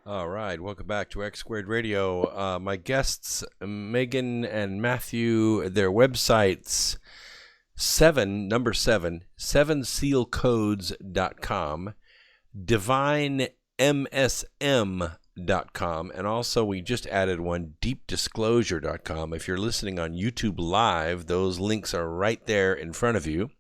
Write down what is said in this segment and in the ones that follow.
All right, welcome back to X Squared Radio. My guests, Megan and Matthew, their websites, number sevensealcodes.com, divinemsm.com, and also we just added one, deepdisclosure.com. If you're listening on YouTube Live, those links are right there in front of you.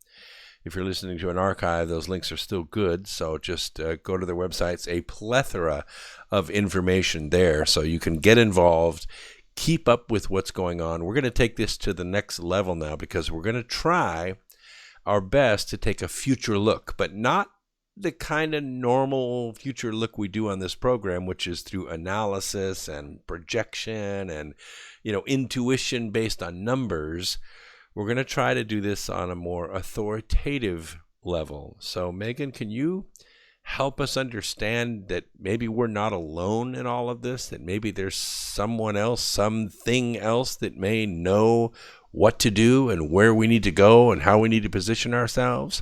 If you're listening to an archive, those links are still good. So just go to their websites, a plethora of information there so you can get involved, keep up with what's going on. We're going to take this to the next level now because we're going to try our best to take a future look, but not the kind of normal future look we do on this program, which is through analysis and projection and, intuition based on numbers. We're going to try to do this on a more authoritative level. So, Megan, can you help us understand that maybe we're not alone in all of this, that maybe there's someone else, something else that may know what to do and where we need to go and how we need to position ourselves?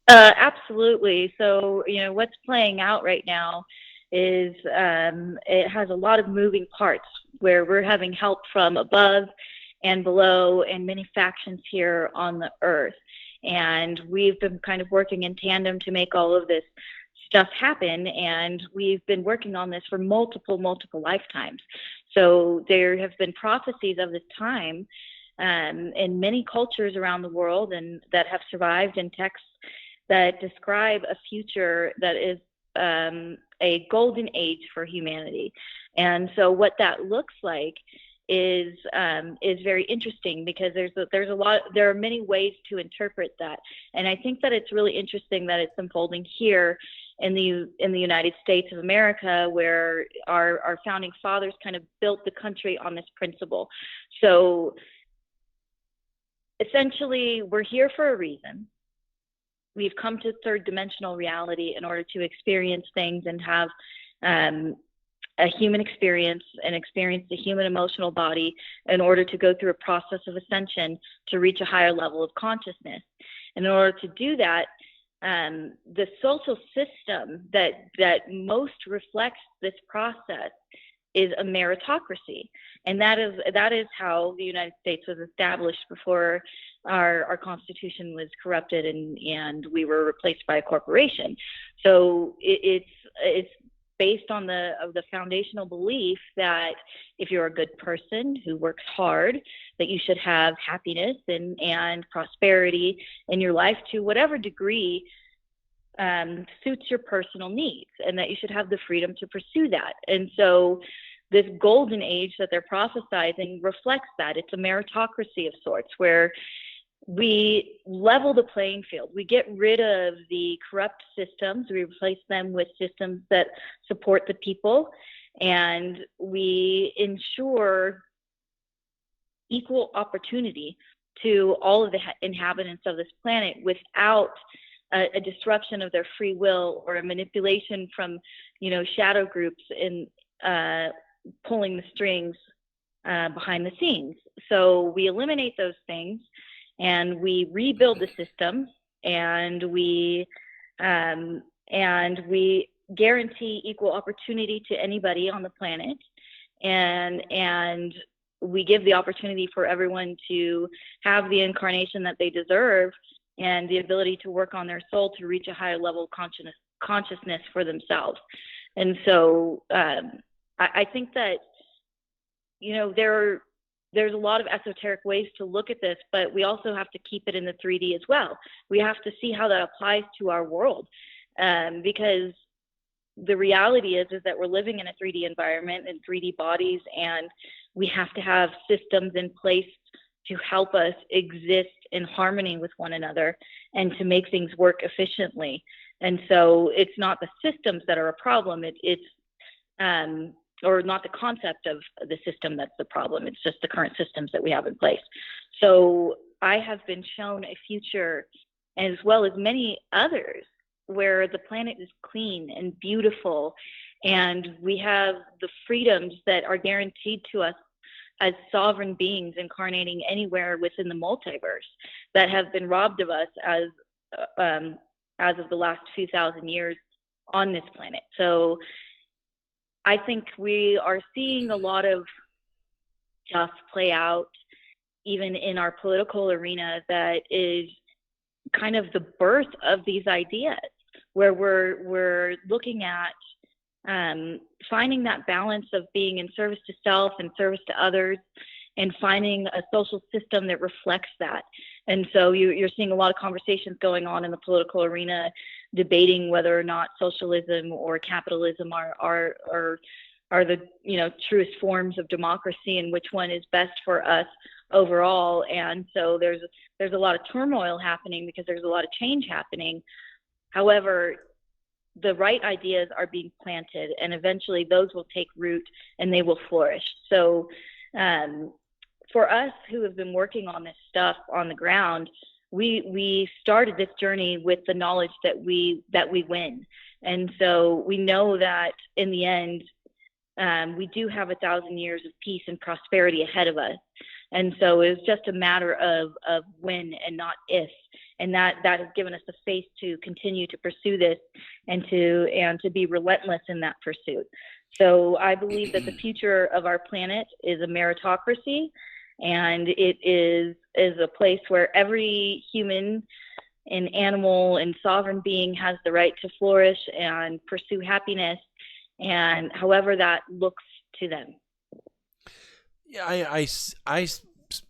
Absolutely. So, what's playing out right now is it has a lot of moving parts where we're having help from above and below and many factions here on the earth. And we've been kind of working in tandem to make all of this stuff happen. And we've been working on this for multiple lifetimes. So there have been prophecies of this time in many cultures around the world and that have survived in texts that describe a future that is a golden age for humanity. And so what that looks like is very interesting because there are many ways to interpret that. And I think that it's really interesting that it's unfolding here in the United States of America, where our founding fathers kind of built the country on this principle. So essentially, we're here for a reason. We've come to third dimensional reality in order to experience things and have a human experience and experience the human emotional body in order to go through a process of ascension to reach a higher level of consciousness. And in order to do that, the social system that most reflects this process is a meritocracy. And that is how the United States was established before our Constitution was corrupted and we were replaced by a corporation. So it's based on the foundational belief that if you're a good person who works hard, that you should have happiness and prosperity in your life to whatever degree suits your personal needs, and that you should have the freedom to pursue that. And so this golden age that they're prophesizing reflects that. It's a meritocracy of sorts where we level the playing field. We get rid of the corrupt systems. We replace them with systems that support the people, and we ensure equal opportunity to all of the inhabitants of this planet without a disruption of their free will or a manipulation from, shadow groups in pulling the strings behind the scenes. So we eliminate those things and we rebuild the system, and we guarantee equal opportunity to anybody on the planet, and we give the opportunity for everyone to have the incarnation that they deserve and the ability to work on their soul to reach a higher level of consciousness for themselves. And so I think that there's a lot of esoteric ways to look at this, but we also have to keep it in the 3D as well. We have to see how that applies to our world, because the reality is that we're living in a 3D environment and 3D bodies, and we have to have systems in place to help us exist in harmony with one another and to make things work efficiently. And so it's not the systems that are a problem. Or not the concept of the system that's the problem. It's just the current systems that we have in place. So I have been shown a future, as well as many others, where the planet is clean and beautiful, and we have the freedoms that are guaranteed to us as sovereign beings incarnating anywhere within the multiverse that have been robbed of us as of the last few thousand years on this planet. So I think we are seeing a lot of stuff play out even in our political arena that is kind of the birth of these ideas, where we're looking at finding that balance of being in service to self and service to others, and finding a social system that reflects that. And so you're seeing a lot of conversations going on in the political arena, debating whether or not socialism or capitalism are the truest forms of democracy, and which one is best for us overall. And so there's a lot of turmoil happening because there's a lot of change happening. However, the right ideas are being planted, and eventually those will take root and they will flourish. So for us who have been working on this stuff on the ground, we started this journey with the knowledge that we win. And so we know that in the end, we do have 1,000 years of peace and prosperity ahead of us. And so it was just a matter of when and not if. And that has given us the faith to continue to pursue this and to be relentless in that pursuit. So I believe that the future of our planet is a meritocracy, and it is a place where every human and animal and sovereign being has the right to flourish and pursue happiness, and however that looks to them. Yeah, I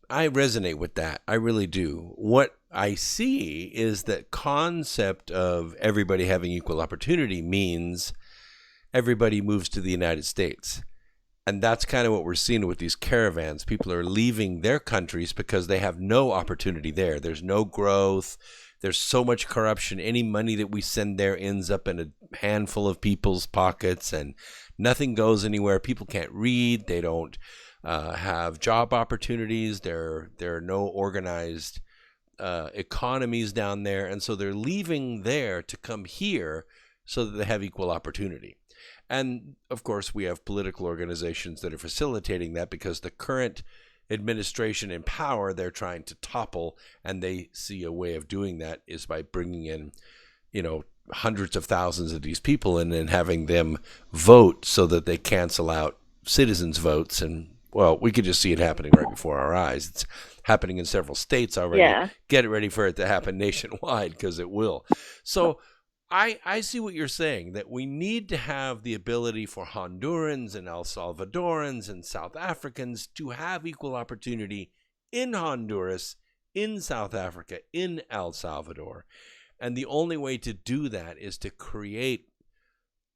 resonate with that. I really do. What I see is that concept of everybody having equal opportunity means everybody moves to the United States. And that's kind of what we're seeing with these caravans. People are leaving their countries because they have no opportunity there. There's no growth. There's so much corruption. Any money that we send there ends up in a handful of people's pockets, and nothing goes anywhere. People can't read. They don't have job opportunities. There are no organized economies down there. And so they're leaving there to come here so that they have equal opportunity. And of course, we have political organizations that are facilitating that, because the current administration in power, they're trying to topple, and they see a way of doing that is by bringing in, hundreds of thousands of these people and then having them vote so that they cancel out citizens' votes. And well, we could just see it happening right before our eyes. It's happening in several states already. Yeah. Get ready for it to happen nationwide, because it will. So I see what you're saying, that we need to have the ability for Hondurans and El Salvadorans and South Africans to have equal opportunity in Honduras, in South Africa, in El Salvador. And the only way to do that is to create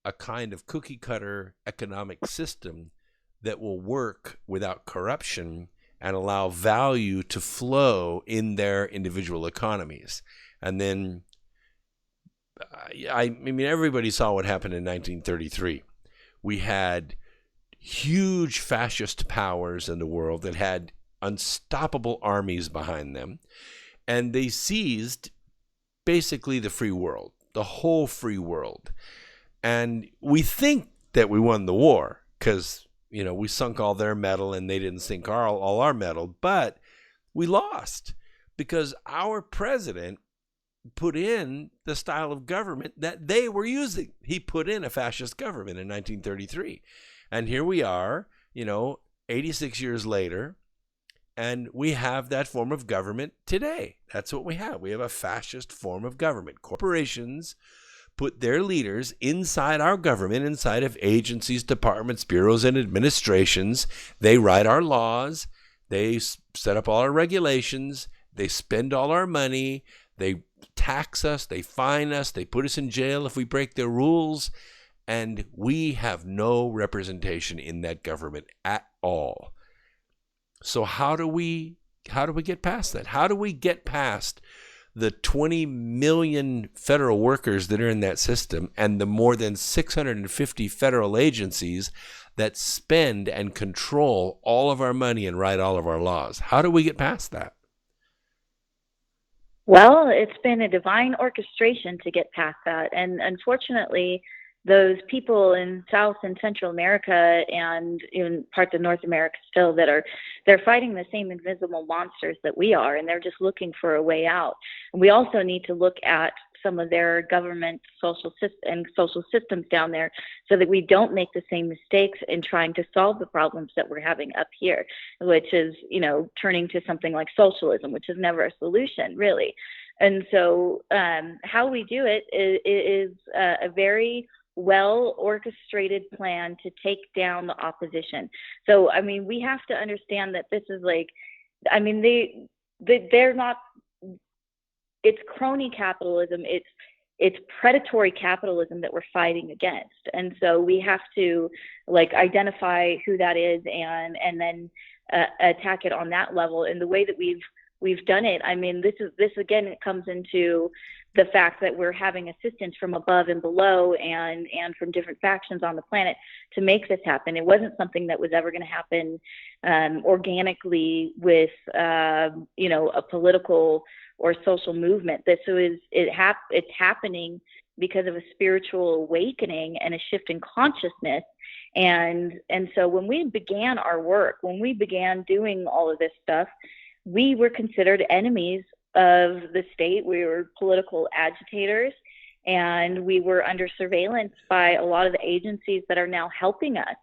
a kind of cookie cutter economic system that will work without corruption and allow value to flow in their individual economies. And then I mean, everybody saw what happened in 1933. We had huge fascist powers in the world that had unstoppable armies behind them, and they seized basically the free world, the whole free world. And we think that we won the war because, we sunk all their metal and they didn't sink all our metal, but we lost because our president put in the style of government that they were using. He put in a fascist government in 1933. And here we are, 86 years later, and we have that form of government today. That's what we have. We have a fascist form of government. Corporations put their leaders inside our government, inside of agencies, departments, bureaus, and administrations. They write our laws. They set up all our regulations. They spend all our money. They tax us, they fine us, they put us in jail if we break their rules, and we have no representation in that government at all. So how do we get past that? How do we get past the 20 million federal workers that are in that system and the more than 650 federal agencies that spend and control all of our money and write all of our laws? How do we get past that? Well, it's been a divine orchestration to get past that. And unfortunately, those people in South and Central America and in parts of North America still they're fighting the same invisible monsters that we are, and they're just looking for a way out. And we also need to look at some of their government social systems down there, so that we don't make the same mistakes in trying to solve the problems that we're having up here, which is, turning to something like socialism, which is never a solution, really. And so how we do it is a very well orchestrated plan to take down the opposition. So, I mean, we have to understand that this is like, I mean, they're not, it's crony capitalism. It's predatory capitalism that we're fighting against. And so we have to identify who that is and then attack it on that level. And the way that we've done it, I mean, this again, it comes into the fact that we're having assistance from above and below and from different factions on the planet to make this happen. It wasn't something that was ever going to happen organically with, a political or social movement. It's happening because of a spiritual awakening and a shift in consciousness. And so when we began our work, when we began doing all of this stuff, we were considered enemies of the state. We were political agitators, and we were under surveillance by a lot of the agencies that are now helping us.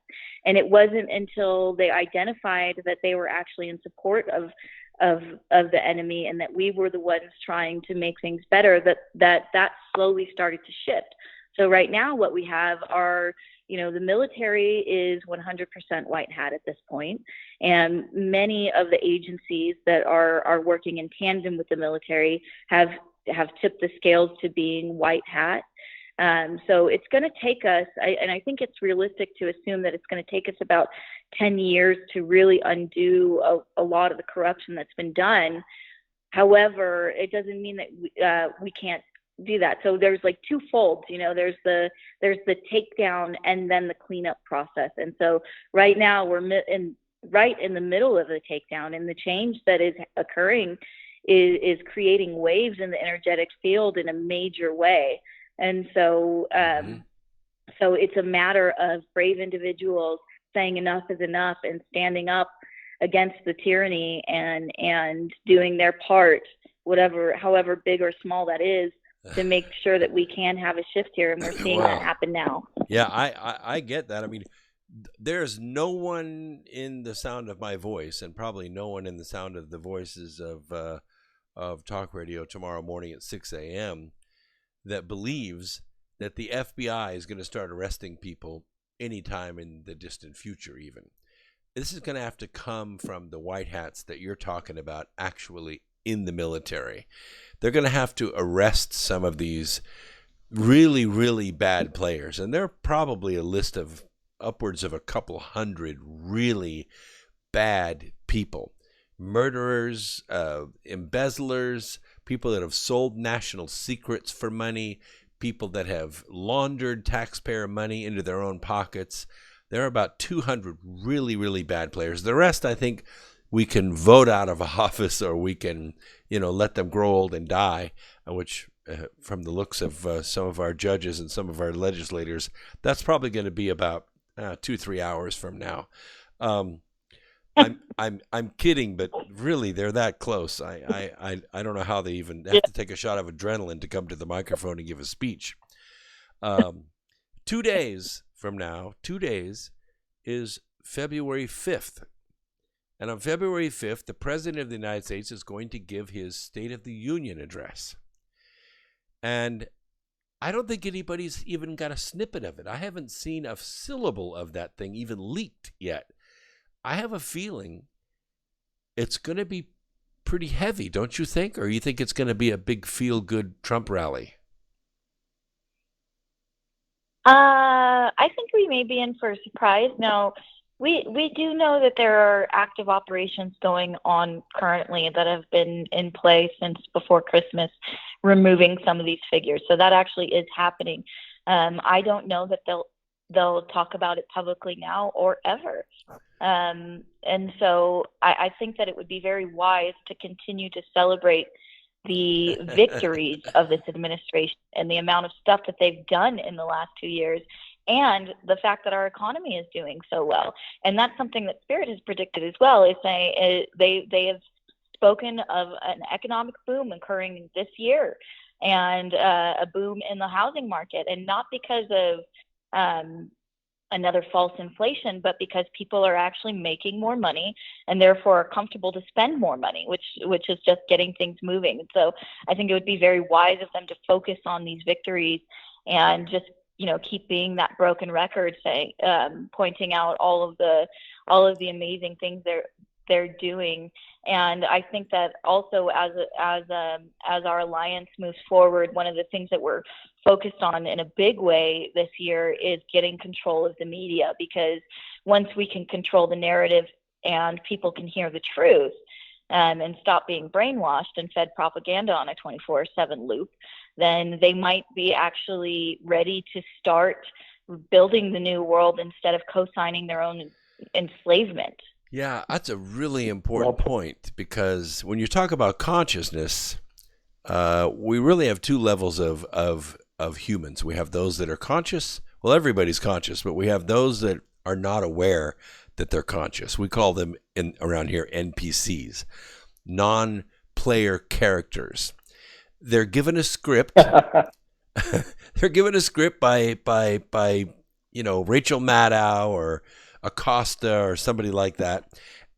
And it wasn't until they identified that they were actually in support of the enemy and that we were the ones trying to make things better that slowly started to shift. So right now what we have are, the military is 100% white hat at this point, and many of the agencies that are working in tandem with the military have tipped the scales to being white hat. So it's going to take us, and I think it's realistic to assume that it's going to take us about 10 years to really undo a lot of the corruption that's been done. However, it doesn't mean that we can't do that. So there's two folds, there's the takedown and then the cleanup process. And so right now we're right in the middle of the takedown, and the change that is occurring is creating waves in the energetic field in a major way. And so, so it's a matter of brave individuals saying enough is enough and standing up against the tyranny and doing their part, however big or small that is, to make sure that we can have a shift here. And we're seeing that happen now. Yeah, I get that. I mean, there's no one in the sound of my voice, and probably no one in the sound of the voices of talk radio tomorrow morning at 6 a.m. that believes that the FBI is going to start arresting people anytime in the distant future even. This is going to have to come from the white hats that you're talking about actually in the military. They're going to have to arrest some of these really, really bad players. And they're probably a list of upwards of a couple hundred really bad people. Murderers, embezzlers, people that have sold national secrets for money, people that have laundered taxpayer money into their own pockets. There are about 200 really, really bad players. The rest, I think, we can vote out of office, or we can, let them grow old and die, which from the looks of some of our judges and some of our legislators, that's probably going to be about 2-3 hours from now. I'm kidding, but really they're that close. I don't know how they even have to take a shot of adrenaline to come to the microphone and give a speech. 2 days from now, 2 days, is February 5th. And on February 5th, the President of the United States is going to give his State of the Union address. And I don't think anybody's even got a snippet of it. I haven't seen a syllable of that thing even leaked yet. I have a feeling it's going to be pretty heavy, don't you think? Or you think it's going to be a big feel-good Trump rally? I think we may be in for a surprise. Now, we do know that there are active operations going on currently that have been in place since before Christmas, removing some of these figures. So that actually is happening. I don't know that they'll talk about it publicly now or ever. And so I think that it would be very wise to continue to celebrate the victories of this administration and the amount of stuff that they've done in the last 2 years, and the fact that our economy is doing so well. And that's something that Spirit has predicted as well, is they have spoken of an economic boom occurring this year. and a boom in the housing market, and not because of another false inflation, but because people are actually making more money and therefore are comfortable to spend more money, which is just getting things moving. So I think it would be very wise of them to focus on these victories and just keep being that broken record, saying pointing out all of the amazing things they're doing. And I think that also as our alliance moves forward, one of the things that we're focused on in a big way this year is getting control of the media, because once we can control the narrative and people can hear the truth, and stop being brainwashed and fed propaganda on a 24/7 loop, then they might be actually ready to start building the new world instead of co-signing their own enslavement. Yeah, that's a really important point, because when you talk about consciousness, we really have two levels of humans. We have those that are conscious. Well, everybody's conscious, but we have those that are not aware that they're conscious. We call them around here NPCs, non-player characters. They're given a script. They're given a script by Rachel Maddow or Acosta or somebody like that,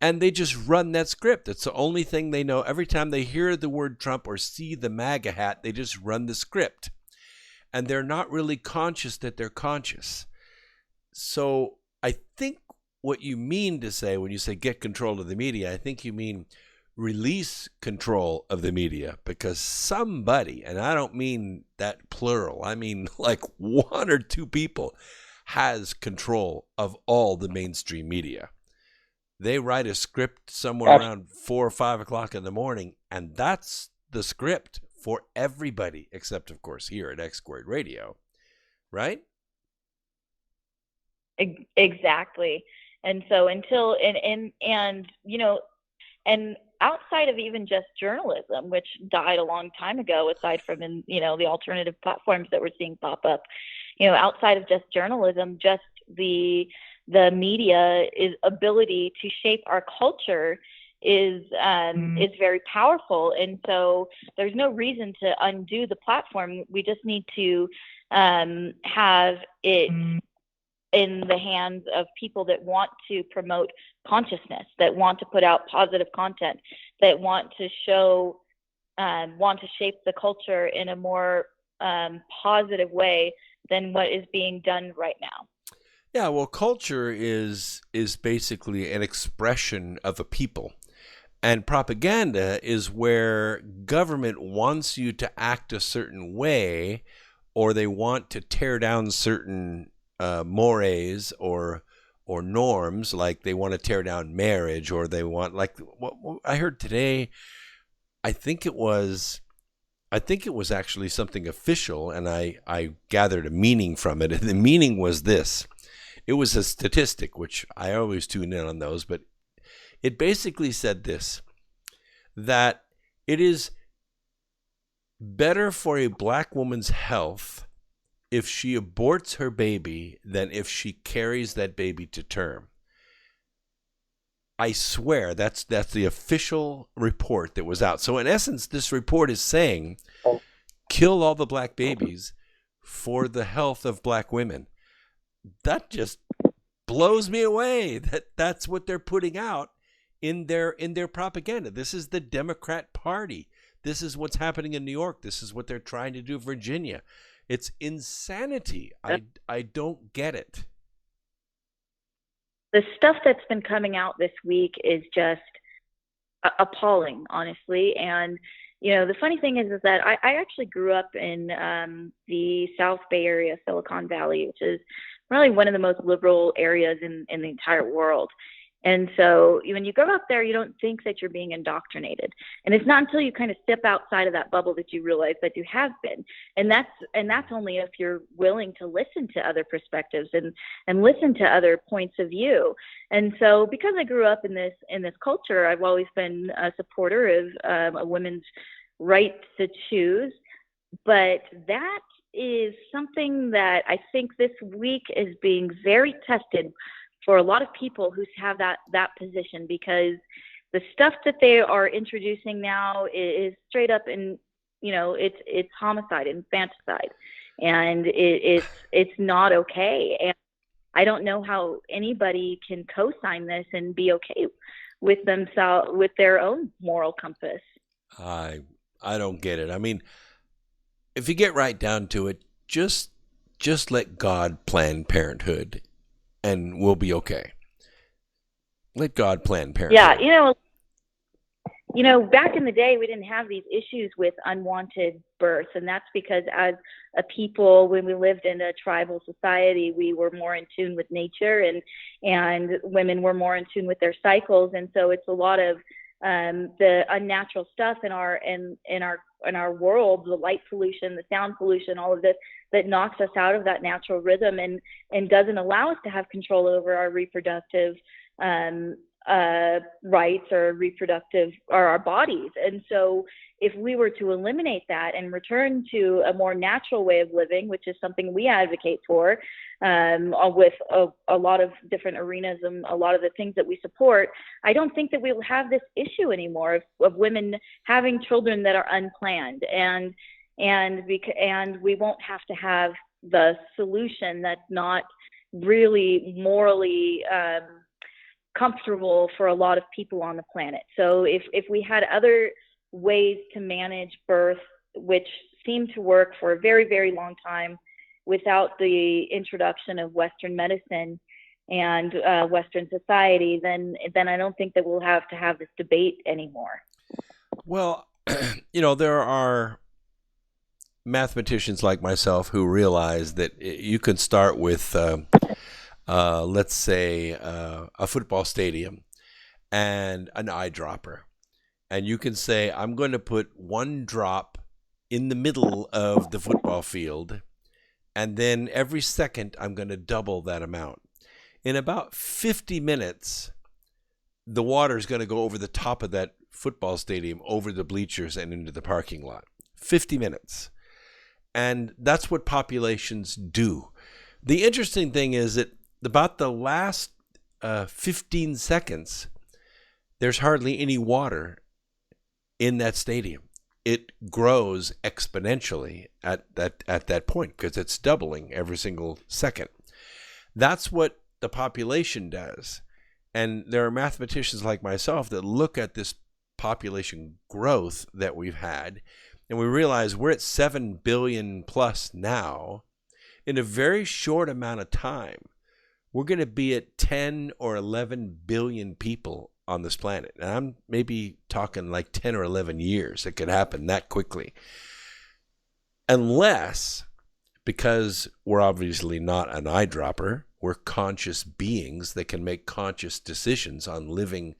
and they just run that script. It's the only thing they know. Every time they hear the word Trump or see the MAGA hat, they just run the script, and they're not really conscious that they're conscious. So I think what you mean to say when you say get control of the media, I think you mean release control of the media, because somebody, and I don't mean that plural, I mean like one or two people, has control of all the mainstream media. They write a script somewhere around 4 or 5 o'clock in the morning, and that's the script for everybody, except of course here at X Squared Radio, right? Exactly. And so until and outside of even just journalism, which died a long time ago, aside from the alternative platforms that we're seeing pop up, outside of just journalism, just the media's ability to shape our culture is very powerful. And so there's no reason to undo the platform. We just need to have it in the hands of people that want to promote consciousness, that want to put out positive content, that want to shape the culture in a more positive way than what is being done right now. Yeah, well, culture is basically an expression of a people. And propaganda is where government wants you to act a certain way, or they want to tear down certain mores or norms, like they want to tear down marriage, or they want, like what I heard today. I think it was actually something official, and I gathered a meaning from it. And the meaning was this: it was a statistic, which I always tune in on those, but it basically said this, that it is better for a black woman's health if she aborts her baby than if she carries that baby to term. I swear that's the official report that was out. So in essence, this report is saying, kill all the black babies for the health of black women. That just blows me away. That's what they're putting out in their propaganda. This is the Democrat Party. This is what's happening in New York. This is what they're trying to do in Virginia. It's insanity. I don't get it. The stuff that's been coming out this week is just appalling, honestly. And the funny thing is that I actually grew up in the South Bay Area, Silicon Valley, which is really one of the most liberal areas in the entire world. And so when you grow up there, you don't think that you're being indoctrinated. And it's not until you kind of step outside of that bubble that you realize that you have been. And that's only if you're willing to listen to other perspectives and listen to other points of view. And so because I grew up in this culture, I've always been a supporter of a women's right to choose. But that is something that I think this week is being very tested for a lot of people who have that position, because the stuff that they are introducing now is straight up it's homicide, infanticide, and it's not okay. And I don't know how anybody can co-sign this and be okay with themselves, with their own moral compass. I I don't get it. I mean, if you get right down to it, just let God plan parenthood and we'll be okay. Let God plan Yeah, parenthood. back in the day, we didn't have these issues with unwanted births, and that's because as a people, when we lived in a tribal society, we were more in tune with nature, and women were more in tune with their cycles, and so it's a lot of the unnatural stuff in our world, the light pollution, the sound pollution, all of this that knocks us out of that natural rhythm and doesn't allow us to have control over our reproductive um, rights or reproductive or our bodies. And so if we were to eliminate that and return to a more natural way of living, which is something we advocate for with a lot of different arenas and a lot of the things that we support, I don't think that we'll have this issue anymore of women having children that are unplanned, and we won't have to have the solution that's not really morally comfortable for a lot of people on the planet. So if we had other ways to manage birth, which seemed to work for a very, very long time without the introduction of Western medicine and Western society, then I don't think that we'll have to have this debate anymore. Well, there are mathematicians like myself who realize that you can start with, let's say, a football stadium and an eyedropper. And you can say, I'm going to put one drop in the middle of the football field, and then every second I'm going to double that amount. In about 50 minutes, the water is going to go over the top of that football stadium, over the bleachers, and into the parking lot. 50 minutes. And that's what populations do. The interesting thing is that about the last 15 seconds, there's hardly any water in that stadium. It grows exponentially at that point because it's doubling every single second. That's what the population does. And there are mathematicians like myself that look at this population growth that we've had, and we realize we're at 7 billion plus now. In a very short amount of time, we're going to be at 10 or 11 billion people on this planet. And I'm maybe talking like 10 or 11 years. It could happen that quickly. Unless, because we're obviously not an eyedropper, we're conscious beings that can make conscious decisions on living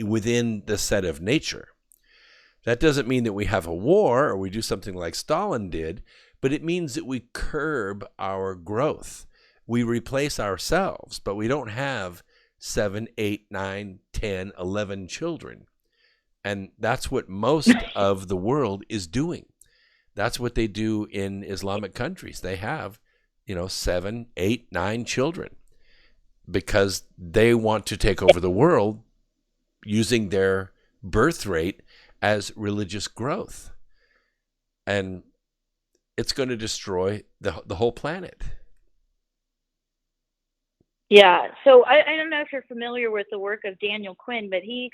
within the set of nature. That doesn't mean that we have a war or we do something like Stalin did, but it means that we curb our growth. We replace ourselves, but we don't have 7, 8, 9, 10, 11 children. And that's what most of the world is doing. That's what they do in Islamic countries. They have, 7, 8, 9 children because they want to take over the world using their birth rate as religious growth. And it's going to destroy the whole planet. Yeah, so I don't know if you're familiar with the work of Daniel Quinn, but he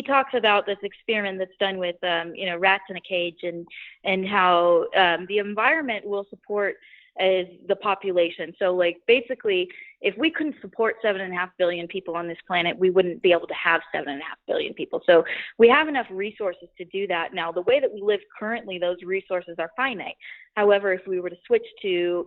talks about this experiment that's done with rats in a cage and how the environment will support the population. So like basically, if we couldn't support 7.5 billion people on this planet, we wouldn't be able to have 7.5 billion people. So we have enough resources to do that. Now, the way that we live currently, those resources are finite. However, if we were to switch to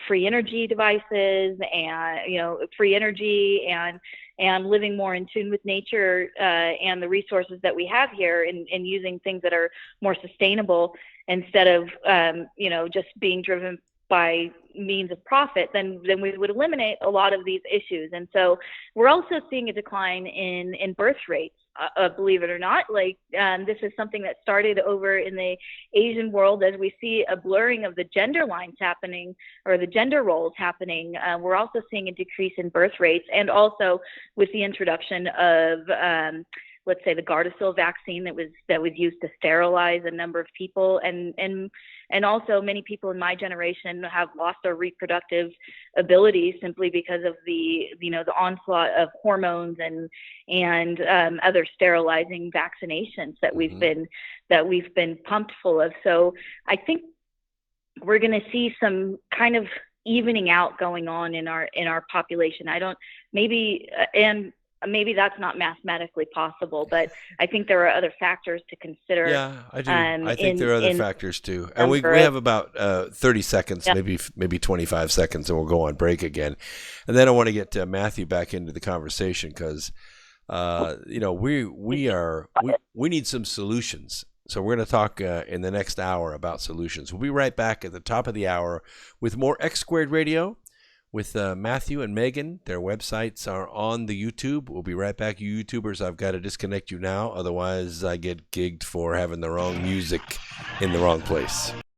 free energy devices and free energy and living more in tune with nature and the resources that we have here and using things that are more sustainable instead of just being driven by means of profit, then we would eliminate a lot of these issues. And so we're also seeing a decline in birth rates, believe it or not. Like this is something that started over in the Asian world as we see a blurring of the gender lines happening or the gender roles happening. We're also seeing a decrease in birth rates, and also with the introduction of let's say the Gardasil vaccine that was used to sterilize a number of people, and also many people in my generation have lost their reproductive abilities simply because of the onslaught of hormones and other sterilizing vaccinations that we've been pumped full of. So I think we're going to see some kind of evening out going on in our population. Maybe that's not mathematically possible, but I think there are other factors to consider. Yeah, I do. I think there are other factors too. And we have about 30 seconds, maybe 25 seconds, and we'll go on break again. And then I want to get Matthew back into the conversation because, we need some solutions. So we're going to talk in the next hour about solutions. We'll be right back at the top of the hour with more X Squared Radio with Matthew and Megan. Their websites are on the YouTube. We'll be right back. You YouTubers, I've got to disconnect you now. Otherwise, I get gigged for having the wrong music in the wrong place.